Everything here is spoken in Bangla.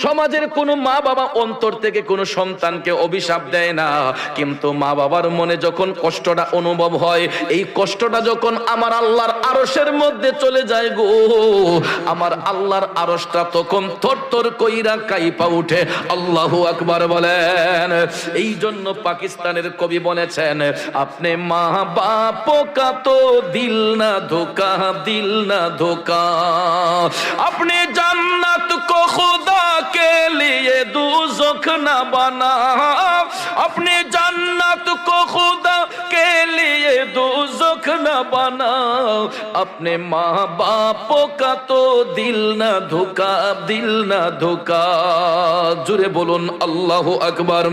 সমাজের কোনো মা বাবা অন্তর থেকে কোনো সন্তানকে অভিশাপ দেয় না, কিন্তু মা বাবার মনে যখন কষ্টটা অনুভব হয়, এই কষ্টটা যখন আমার আল্লাহর আরশের মধ্যে চলে যায় গো, আমার আল্লাহর আরশটা তখন থরথর কইরা কাইপা উঠে। আল্লাহু আকবার বলেন। এই জন্য পাকিস্তানের কবি বলেছেন, আপনি মা বাপ কা তো দিল না ধোকা, দিল না ধোকা, আপনি জান্নাত কো खुदा के लिए दोज़ख न बना, अपने जन्नत को खुदा के लिए दोज़ख न बना, अपने माँ बापों का तो दिल न धोखा, दिल न धोखा। जुरे बोलुन अल्लाहु अकबर।